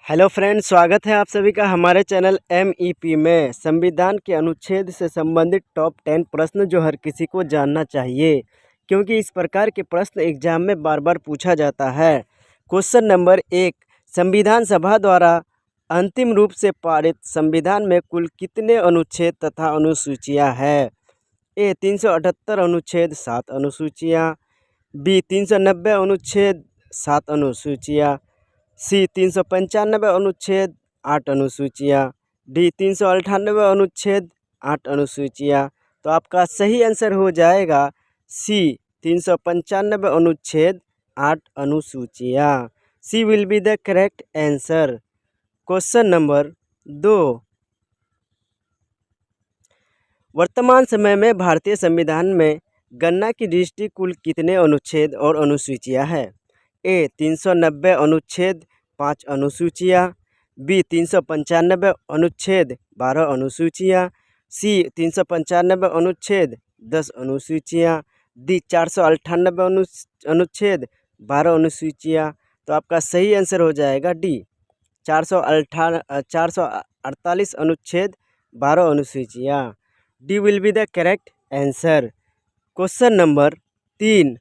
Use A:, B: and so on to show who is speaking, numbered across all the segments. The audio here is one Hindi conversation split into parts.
A: हेलो फ्रेंड्स, स्वागत है आप सभी का हमारे चैनल MEP में। संविधान के अनुच्छेद से संबंधित टॉप 10 प्रश्न जो हर किसी को जानना चाहिए, क्योंकि इस प्रकार के प्रश्न एग्जाम में बार बार पूछा जाता है। क्वेश्चन नंबर 1, संविधान सभा द्वारा अंतिम रूप से पारित संविधान में कुल कितने अनुच्छेद तथा अनुसूचियाँ हैं? ए 378 अनुच्छेद 7 अनुसूचियाँ, बी 390 अनुच्छेद 7 अनुसूचियाँ, सी 395 अनुच्छेद 8 अनुसूचियाँ, डी 398 अनुच्छेद 8 अनुसूचियाँ। तो आपका सही आंसर हो जाएगा सी 395 अनुच्छेद 8 अनुसूचियाँ। C will be the correct answer. Question number 2, वर्तमान समय में भारतीय संविधान में गणना की दृष्टि कुल कितने अनुच्छेद और अनुसूचियाँ हैं? ए 390 अनुच्छेद 5 अनुसूचियाँ, बी 395 अनुच्छेद 12 अनुसूचियाँ, सी 395 अनुच्छेद 10 अनुसूचियाँ, डी 498 अनुच्छेद 12 अनुसूचियाँ। तो आपका सही आंसर हो जाएगा डी 448 अनुच्छेद 12 अनुसूचियाँ। D will be the correct answer. Question number 3,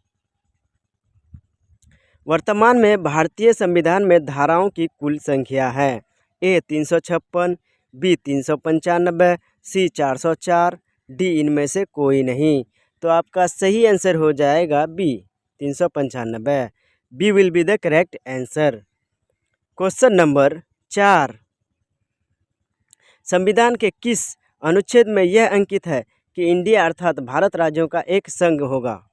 A: वर्तमान में भारतीय संविधान में धाराओं की कुल संख्या है? ए 356, बी 395, सी 404, डी इनमें से कोई नहीं। तो आपका सही आंसर हो जाएगा B 395। B will be the correct answer. Question number 4, संविधान के किस अनुच्छेद में यह अंकित है कि इंडिया अर्थात भारत राज्यों का एक संघ होगा?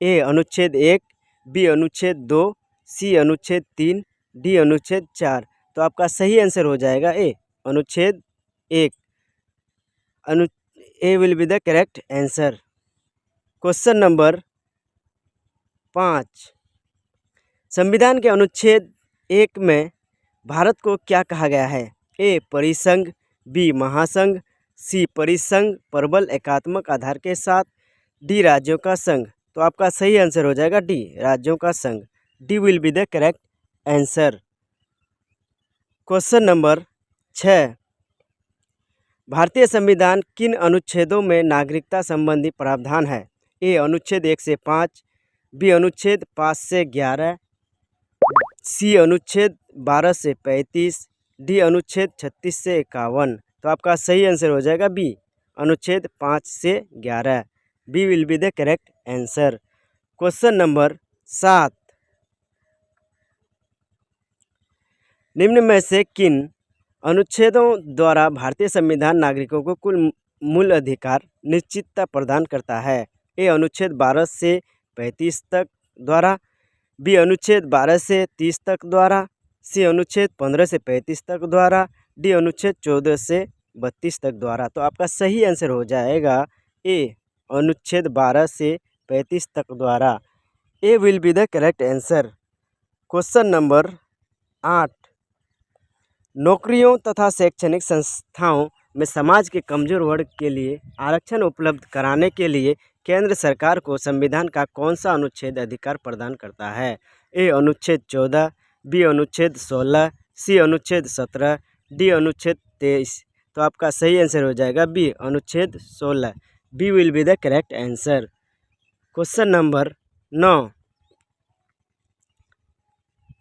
A: ए अनुच्छेद 1, बी अनुच्छेद 2, सी अनुच्छेद 3, डी अनुच्छेद 4। तो आपका सही आंसर हो जाएगा ए अनुच्छेद 1। A will be the correct answer. Question number 5, संविधान के अनुच्छेद 1 में भारत को क्या कहा गया है? ए परिसंघ, बी महासंघ, सी परिसंघ प्रबल एकात्मक आधार के साथ, डी राज्यों का संघ। तो आपका सही आंसर हो जाएगा डी राज्यों का संघ। D will be the correct answer. Question number 6, भारतीय संविधान किन अनुच्छेदों में नागरिकता संबंधी प्रावधान है? ए अनुच्छेद 1 से 5, बी अनुच्छेद 5 से 11, सी अनुच्छेद 12 से 35, डी अनुच्छेद 36 से 51। तो आपका सही आंसर हो जाएगा बी अनुच्छेद 5 से 11। B will be the correct answer. Question number 7, निम्न में से किन अनुच्छेदों द्वारा भारतीय संविधान नागरिकों को कुल मूल अधिकार निश्चितता प्रदान करता है? ए अनुच्छेद 12 से 35 तक द्वारा, बी अनुच्छेद 12 से 30 तक द्वारा, सी अनुच्छेद 15 से 35 तक द्वारा, डी अनुच्छेद 14 से 32 तक द्वारा। तो आपका सही आंसर हो जाएगा ए अनुच्छेद 12 से 35 तक द्वारा। A will be the correct answer. Question number 8, नौकरियों तथा शैक्षणिक संस्थाओं में समाज के कमजोर वर्ग के लिए आरक्षण उपलब्ध कराने के लिए केंद्र सरकार को संविधान का कौन सा अनुच्छेद अधिकार प्रदान करता है? ए अनुच्छेद 14, बी अनुच्छेद 16, सी अनुच्छेद 17, डी अनुच्छेद 23। तो आपका सही आंसर हो जाएगा बी अनुच्छेद 16। B will be the correct answer. Question number 9,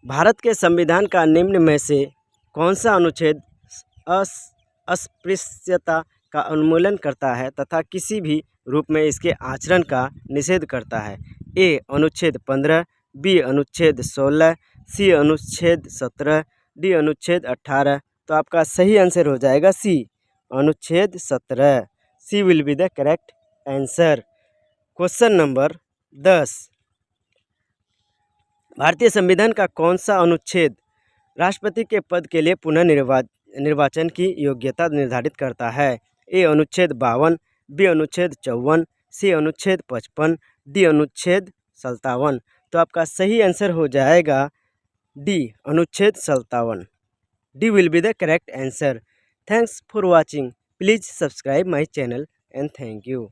A: भारत के संविधान का निम्न में से कौन सा अनुच्छेद अस्पृश्यता का उन्मूलन करता है तथा किसी भी रूप में इसके आचरण का निषेध करता है? ए अनुच्छेद 15, बी अनुच्छेद 16, सी अनुच्छेद 17, डी अनुच्छेद 18। तो आपका सही आंसर हो जाएगा सी अनुच्छेद 17। C will be the correct answer. Question number 10, भारतीय संविधान का कौन सा अनुच्छेद राष्ट्रपति के पद के लिए पुनः निर्वाचन की योग्यता निर्धारित करता है? ए अनुच्छेद 52, बी अनुच्छेद 54, सी अनुच्छेद 55, डी अनुच्छेद 57। तो आपका सही आंसर हो जाएगा डी अनुच्छेद 57। D will be the correct answer. Thanks for watching. Please subscribe my channel and thank you.